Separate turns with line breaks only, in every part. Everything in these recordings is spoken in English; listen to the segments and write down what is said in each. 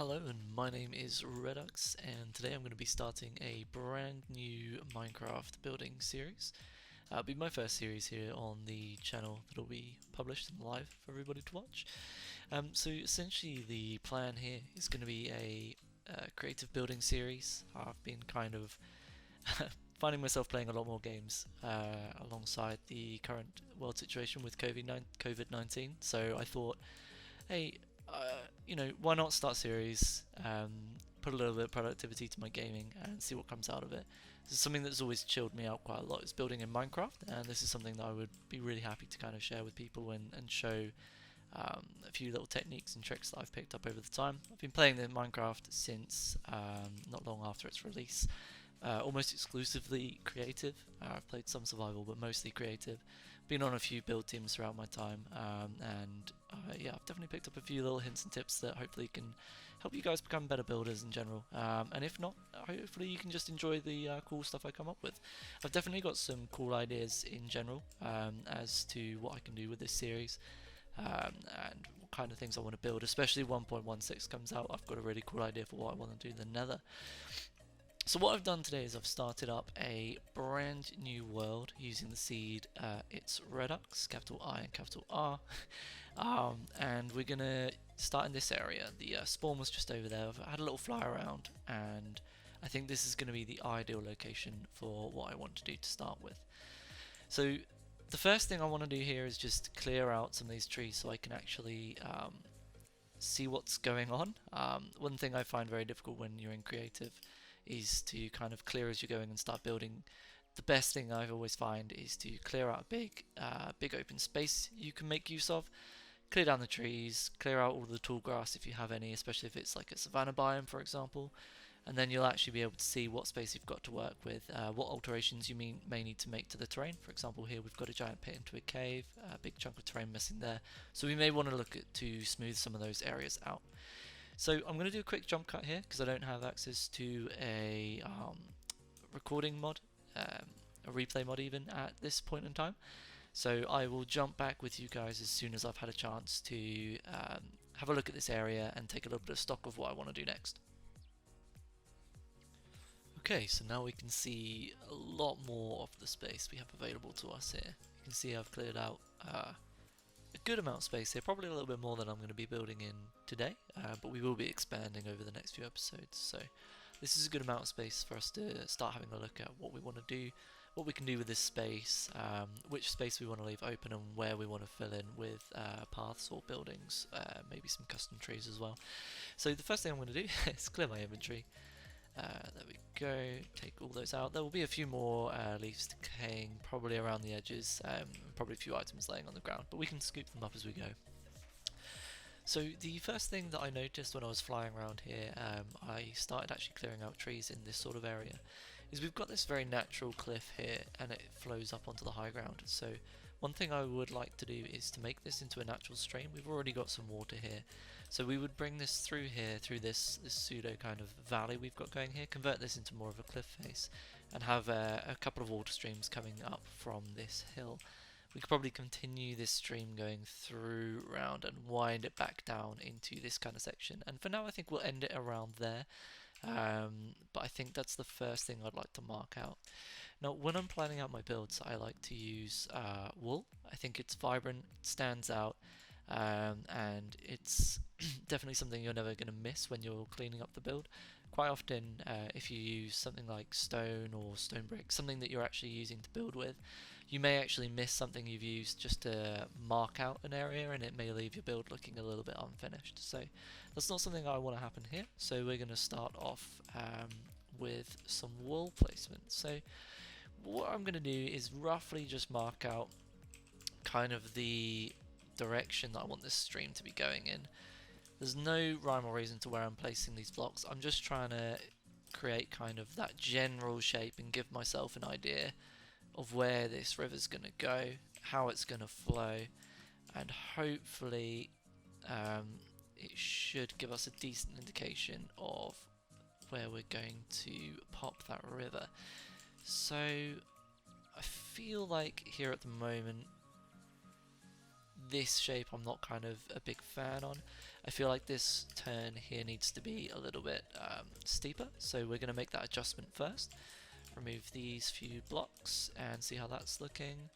Hello, and my name is Redux, and today I'm going to be starting a brand new Minecraft building series. It'll be my first series here on the channel that'll be published and live for everybody to watch. So essentially the plan here is going to be a creative building series. I've been kind of finding myself playing a lot more games alongside the current world situation with COVID-19, so I thought, hey, why not start series, put a little bit of productivity to my gaming and see what comes out of it. This is something that's always chilled me out quite a lot, is building in Minecraft, and this is something that I would be really happy to kind of share with people and show a few little techniques and tricks that I've picked up over the time. I've been playing the Minecraft since not long after its release. Almost exclusively creative. I've played some survival, but mostly creative. Been on a few build teams throughout my time, and yeah, I've definitely picked up a few little hints and tips that hopefully can help you guys become better builders in general. And if not, hopefully you can just enjoy the cool stuff I come up with. I've definitely got some cool ideas in general as to what I can do with this series. And what kind of things I want to build, especially 1.16 comes out. I've got a really cool idea for what I want to do in the Nether. So what I've done today is I've started up a brand new world using the seed. It's Redux, capital I and capital R, and we're gonna start in this area. The spawn was just over there. I've had a little fly around, and I think this is going to be the ideal location for what I want to do to start with. So the first thing I want to do here is just clear out some of these trees so I can actually see what's going on. One thing I find very difficult when you're in creative is to kind of clear as you're going and start building. The best thing I always find is to clear out a big open space you can make use of. Clear down the trees, clear out all the tall grass if you have any, especially if it's like a savanna biome, for example. And then you'll actually be able to see what space you've got to work with, what alterations you may need to make to the terrain. For example, here we've got a giant pit into a cave, a big chunk of terrain missing there. So we may want to look at to smooth some of those areas out. So I'm going to do a quick jump cut here because I don't have access to a recording mod, a replay mod even at this point in time. So I will jump back with you guys as soon as I've had a chance to have a look at this area and take a little bit of stock of what I want to do next. Okay, so now we can see a lot more of the space we have available to us here. You can see I've cleared out a good amount of space here, probably a little bit more than I'm going to be building in today, but we will be expanding over the next few episodes, so this is a good amount of space for us to start having a look at what we want to do, what we can do with this space, which space we want to leave open, and where we want to fill in with paths or buildings, maybe some custom trees as well. So the first thing I'm going to do is clear my inventory. There we go, take all those out. There will be a few more leaves decaying probably around the edges, probably a few items laying on the ground, but we can scoop them up as we go. So the first thing that I noticed when I was flying around here, I started actually clearing out trees in this sort of area, is we've got this very natural cliff here and it flows up onto the high ground. So one thing I would like to do is to make this into a natural stream. We've already got some water here, so we would bring this through here, through this pseudo kind of valley we've got going here, convert this into more of a cliff face, and have a couple of water streams coming up from this hill. We could probably continue this stream going through round and wind it back down into this kind of section, and for now I think we'll end it around there. But I think that's the first thing I'd like to mark out. Now when I'm planning out my builds, I like to use wool. I think it's vibrant, it stands out, and it's definitely something you're never going to miss when you're cleaning up the build. Quite often if you use something like stone or stone brick, something that you're actually using to build with, you may actually miss something you've used just to mark out an area, and it may leave your build looking a little bit unfinished. So that's not something I want to happen here, so we're going to start off with some wool placement. So what I'm going to do is roughly just mark out kind of the direction that I want this stream to be going in. There's no rhyme or reason to where I'm placing these blocks. I'm just trying to create kind of that general shape and give myself an idea of where this river's going to go, how it's going to flow, and hopefully it should give us a decent indication of where we're going to pop that river. So I feel like here at the moment this shape I'm not kind of a big fan on. I feel like this turn here needs to be a little bit steeper, so we're going to make that adjustment first. Remove these few blocks and see how that's looking.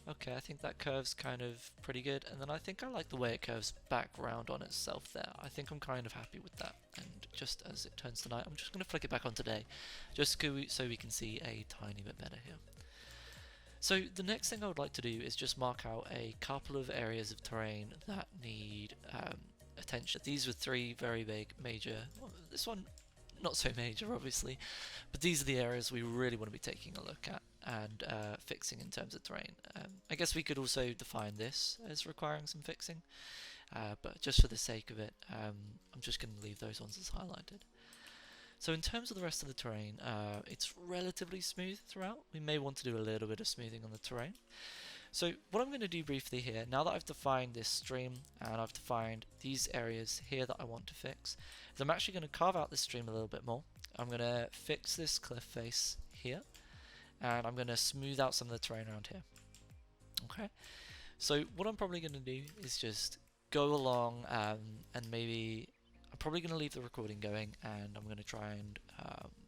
Okay, I think that curve's kind of pretty good, and then I think I like the way it curves back round on itself there. I think I'm kind of happy with that, and just as it turns to night, I'm just going to flick it back on today, just so we can see a tiny bit better here. So the next thing I would like to do is just mark out a couple of areas of terrain that need attention. These were three very big, major, well, this one not so major obviously, but these are the areas we really want to be taking a look at and fixing in terms of terrain. I guess we could also define this as requiring some fixing, but just for the sake of it, I'm just going to leave those ones as highlighted. So in terms of the rest of the terrain, it's relatively smooth throughout. We may want to do a little bit of smoothing on the terrain. So what I'm going to do briefly here, now that I've defined this stream and I've defined these areas here that I want to fix, is I'm actually going to carve out this stream a little bit more. I'm going to fix this cliff face here, and I'm going to smooth out some of the terrain around here. Okay, so what I'm probably going to do is just go along and maybe I'm probably going to leave the recording going, and I'm going to try and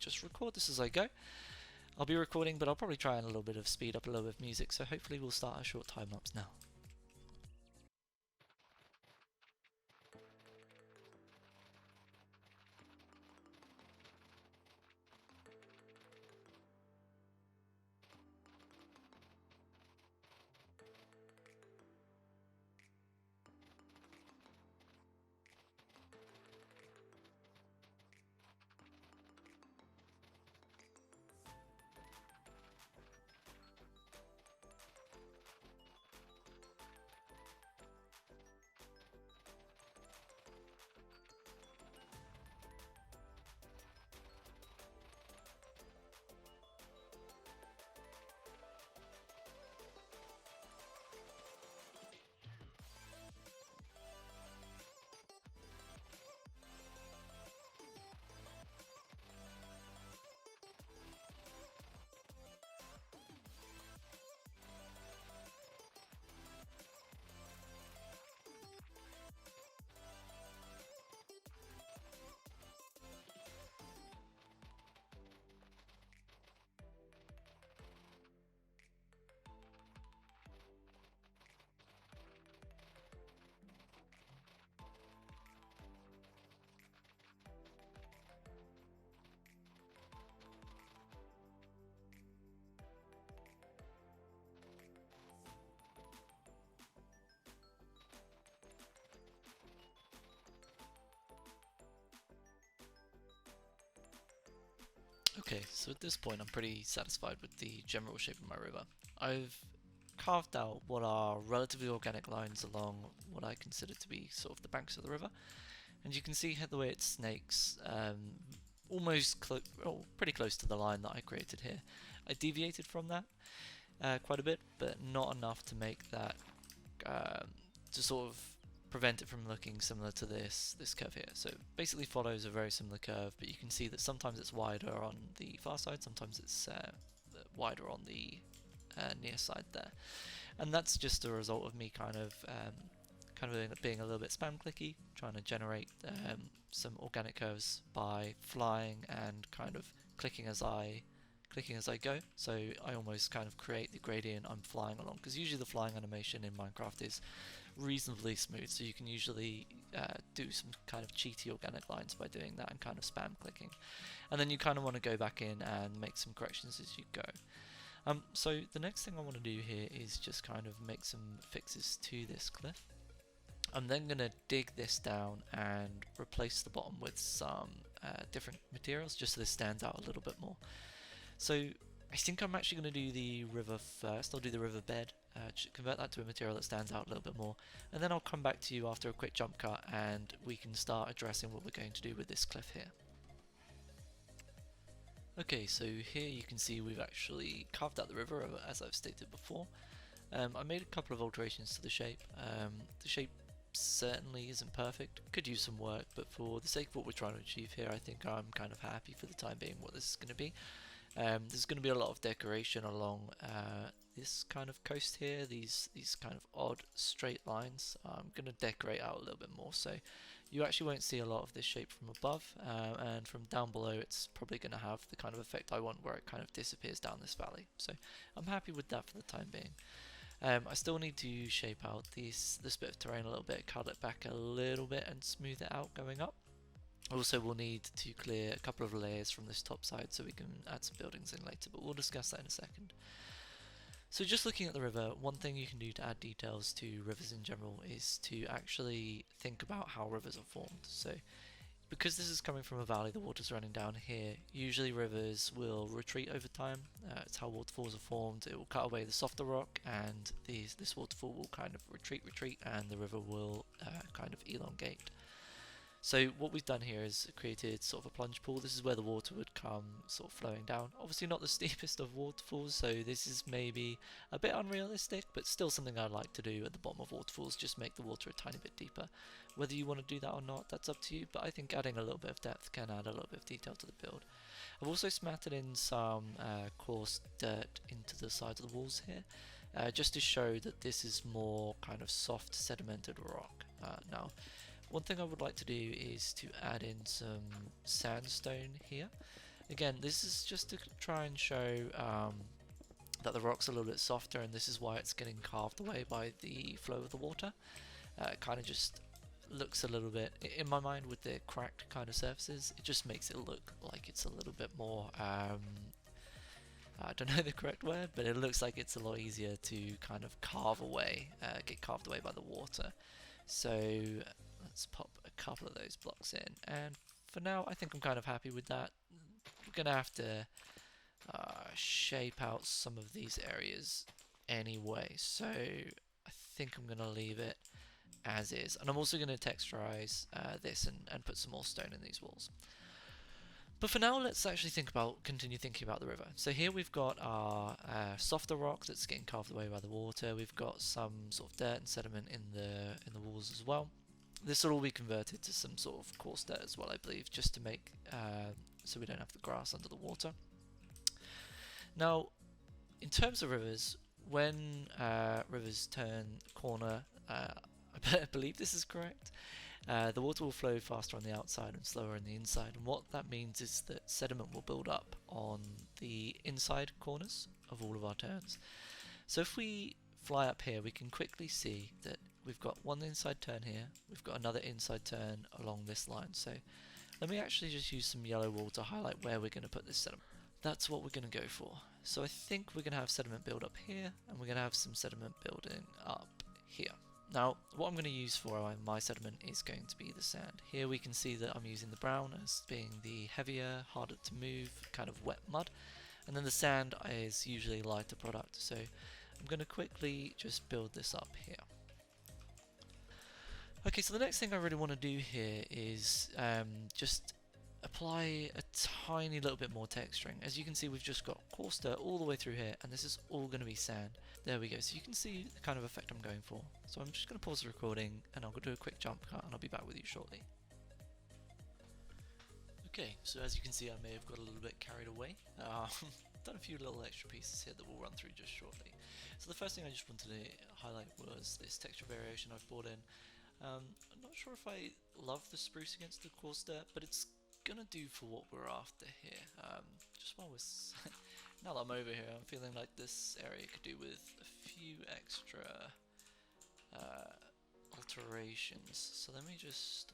just record this as I go. I'll be recording, but I'll probably try and a little bit of speed up, a little bit of music, so hopefully we'll start a short time lapse now. Okay, so at this point I'm pretty satisfied with the general shape of my river. I've carved out what are relatively organic lines along what I consider to be sort of the banks of the river, and you can see the way it snakes almost pretty close to the line that I created here. I deviated from that quite a bit, but not enough to make that to sort of prevent it from looking similar to this curve here. So basically follows a very similar curve, but you can see that sometimes it's wider on the far side, sometimes it's wider on the near side there, and that's just a result of me kind of being a little bit spam clicky, trying to generate some organic curves by flying and kind of clicking as I go. So I almost kind of create the gradient I'm flying along, because usually the flying animation in Minecraft is reasonably smooth, so you can usually do some kind of cheaty organic lines by doing that and kind of spam clicking, and then you kind of want to go back in and make some corrections as you go. So the next thing I want to do here is just kind of make some fixes to this cliff. I'm then going to dig this down and replace the bottom with some different materials, just so this stands out a little bit more. So I think I'm actually going to do the river first. I'll do the river bed, convert that to a material that stands out a little bit more, and then I'll come back to you after a quick jump cut and we can start addressing what we're going to do with this cliff here. Okay, so here you can see we've actually carved out the river, as I've stated before. I made a couple of alterations to the shape. The shape certainly isn't perfect, could use some work, but for the sake of what we're trying to achieve here, I think I'm kind of happy for the time being what this is going to be. There's going to be a lot of decoration along this kind of coast here, these kind of odd straight lines. I'm going to decorate out a little bit more, so you actually won't see a lot of this shape from above, and from down below it's probably going to have the kind of effect I want, where it kind of disappears down this valley. So I'm happy with that for the time being. I still need to shape out this bit of terrain a little bit, cut it back a little bit and smooth it out going up. Also, we'll need to clear a couple of layers from this top side so we can add some buildings in later, but we'll discuss that in a second. So just looking at the river, one thing you can do to add details to rivers in general is to actually think about how rivers are formed. So because this is coming from a valley, the water's running down here, usually rivers will retreat over time. It's how waterfalls are formed. It will cut away the softer rock, and this waterfall will kind of retreat, and the river will kind of elongate. So what we've done here is created sort of a plunge pool. This is where the water would come sort of flowing down. Obviously not the steepest of waterfalls, so this is maybe a bit unrealistic, but still something I like to do at the bottom of waterfalls, just make the water a tiny bit deeper. Whether you want to do that or not, that's up to you, but I think adding a little bit of depth can add a little bit of detail to the build. I've also smattered in some coarse dirt into the sides of the walls here, just to show that this is more kind of soft sedimented rock. Now, one thing I would like to do is to add in some sandstone here. Again, this is just to try and show that the rock's a little bit softer, and this is why it's getting carved away by the flow of the water. It kind of just looks a little bit, in my mind, with the cracked kind of surfaces, it just makes it look like it's a little bit more, I don't know the correct word, but it looks like it's a lot easier to kind of carve away, get carved away by the water. So let's pop a couple of those blocks in, and for now I think I'm kind of happy with that. We're gonna have to shape out some of these areas anyway, so I think I'm gonna leave it as is, and I'm also going to texturize this and put some more stone in these walls. But for now, let's actually continue thinking about the river. So here we've got our softer rock that's getting carved away by the water. We've got some sort of dirt and sediment in the walls as well. This will all be converted to some sort of coarse dirt as well, I believe, just to make so we don't have the grass under the water. Now, in terms of rivers, when rivers turn corner, I believe this is correct, the water will flow faster on the outside and slower on the inside, and what that means is that sediment will build up on the inside corners of all of our turns. So if we fly up here, we can quickly see that we've got one inside turn here, we've got another inside turn along this line. So let me actually just use some yellow wool to highlight where we're going to put this sediment. That's what we're going to go for. So I think we're going to have sediment build up here, and we're going to have some sediment building up here. Now, what I'm going to use for my sediment is going to be the sand. Here we can see that I'm using the brown as being the heavier, harder to move, kind of wet mud, and then the sand is usually a lighter product. So I'm going to quickly just build this up here. Okay, so the next thing I really want to do here is just apply a tiny little bit more texturing. As you can see, we've just got coarse dirt all the way through here, and this is all going to be sand. There we go, so you can see the kind of effect I'm going for. So I'm just going to pause the recording, and I'll go do a quick jump cut, and I'll be back with you shortly. Okay, so as you can see, I may have got a little bit carried away. Done a few little extra pieces here that we'll run through just shortly. So the first thing I just wanted to highlight was this texture variation I've brought in. I'm not sure if I love the spruce against the coarse dirt, but it's gonna do for what we're after here. Just while we're now that I'm over here, I'm feeling like this area could do with a few extra alterations. So let me just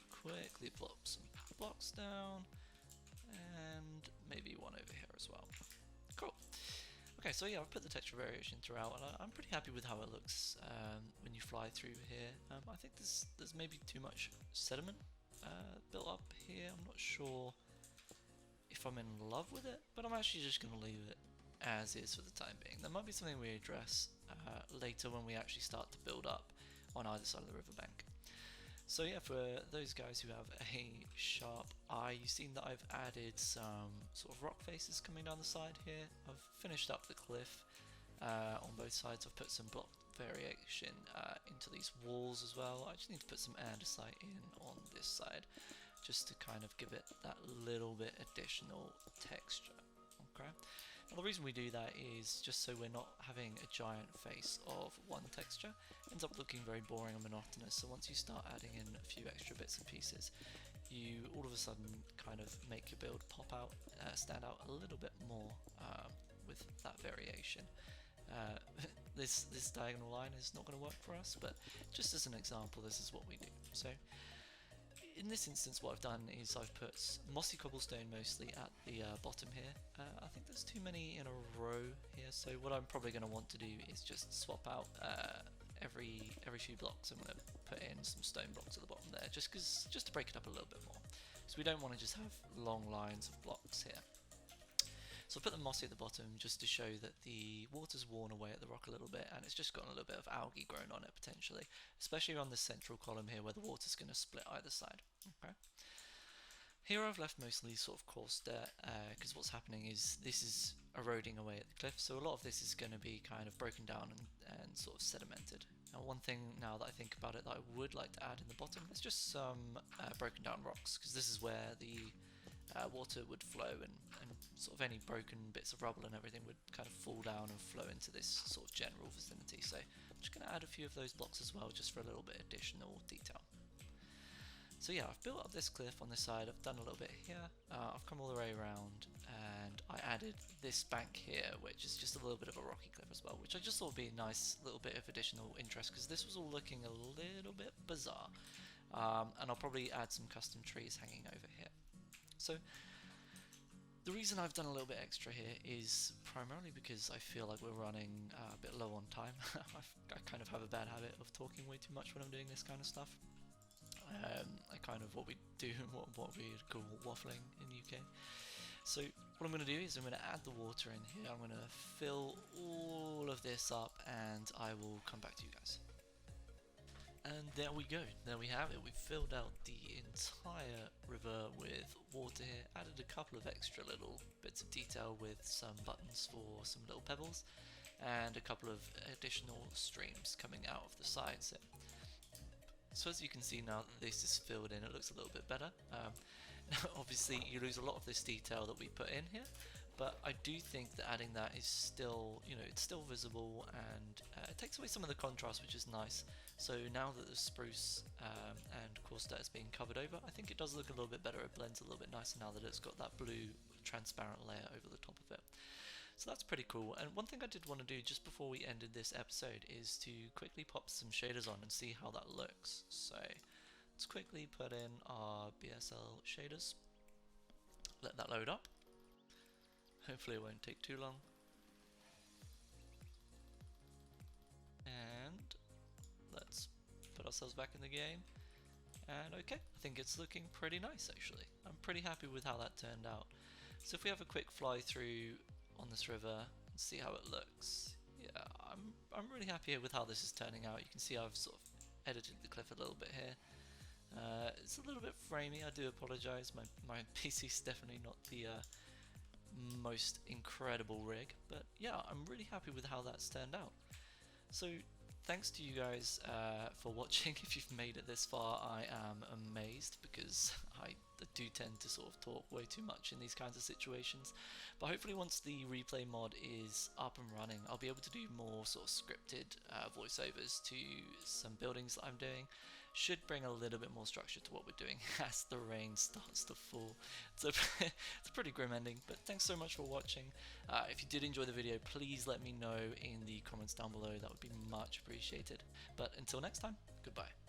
quickly plop some blocks down, and maybe one over here as well. Cool. Okay, so yeah, I've put the texture variation throughout, and I'm pretty happy with how it looks when you fly through here. I think there's maybe too much sediment built up here. I'm not sure if I'm in love with it, but I'm actually just going to leave it as is for the time being. There might be something we address later when we actually start to build up on either side of the riverbank. So yeah, for those guys who have a sharp eye, you've seen that I've added some sort of rock faces coming down the side here. I've finished up the cliff on both sides. I've put some block variation into these walls as well. I just need to put some andesite in on this side, just to kind of give it that little bit additional texture. Okay. And the reason we do that is just so we're not having a giant face of one texture. It ends up looking very boring and monotonous, so once you start adding in a few extra bits and pieces, you all of a sudden kind of make your build pop out, stand out a little bit more with that variation. This diagonal line is not going to work for us, but just as an example, this is what we do. So in this instance, what I've done is I've put mossy cobblestone mostly at the bottom here. I think there's too many in a row here, so what I'm probably going to want to do is just swap out every few blocks. I'm going to put in some stone blocks at the bottom there, just to break it up a little bit more. So we don't want to just have long lines of blocks here. So I'll put the mossy at the bottom just to show that the water's worn away at the rock a little bit, and it's just got a little bit of algae grown on it potentially, especially on this central column here where the water's going to split either side. Okay. Here I've left mostly sort of coarse dirt, because what's happening is this is eroding away at the cliff, so a lot of this is going to be kind of broken down and sort of sedimented. Now one thing now that I think about it that I would like to add in the bottom is just some broken down rocks, because this is where the water would flow and sort of any broken bits of rubble and everything would kind of fall down and flow into this sort of general vicinity. So I'm just going to add a few of those blocks as well, just for a little bit additional detail. So yeah, I've built up this cliff on this side, I've done a little bit here, I've come all the way around, and I added this bank here, which is just a little bit of a rocky cliff as well, which I just thought would be a nice little bit of additional interest, because this was all looking a little bit bizarre. And I'll probably add some custom trees hanging over here. So the reason I've done a little bit extra here is primarily because I feel like we're running a bit low on time. I kind of have a bad habit of talking way too much when I'm doing this kind of stuff. I kind of what we do, what we'd call waffling in the UK. So what I'm going to do is I'm going to add the water in here. I'm going to fill all of this up, and I will come back to you guys. And there we go, there we have it. We've filled out the entire river with water here, added a couple of extra little bits of detail with some buttons for some little pebbles, and a couple of additional streams coming out of the sides here. So as you can see now that this is filled in, it looks a little bit better. Obviously you lose a lot of this detail that we put in here, but I do think that adding that is still, it's still visible, and it takes away some of the contrast, which is nice. So now that the spruce and coarse dirt is being covered over, I think it does look a little bit better. It blends a little bit nicer now that it's got that blue transparent layer over the top of it. So that's pretty cool. And one thing I did want to do just before we ended this episode is to quickly pop some shaders on and see how that looks. So let's quickly put in our BSL shaders, let that load up. Hopefully it won't take too long. And let's put ourselves back in the game. And okay, I think it's looking pretty nice actually. I'm pretty happy with how that turned out. So if we have a quick fly through on this river and see how it looks, yeah, I'm really happy with how this is turning out. You can see I've sort of edited the cliff a little bit here. It's a little bit framey, I do apologise. My PC's definitely not the most incredible rig, but yeah, I'm really happy with how that's turned out. So thanks to you guys for watching. If you've made it this far, I am amazed, because I do tend to sort of talk way too much in these kinds of situations. But hopefully once the replay mod is up and running, I'll be able to do more sort of scripted voiceovers to some buildings that I'm doing. Should bring a little bit more structure to what we're doing as the rain starts to fall. So it's a pretty grim ending, but thanks so much for watching. If you did enjoy the video, please let me know in the comments down below. That would be much appreciated. But until next time, goodbye.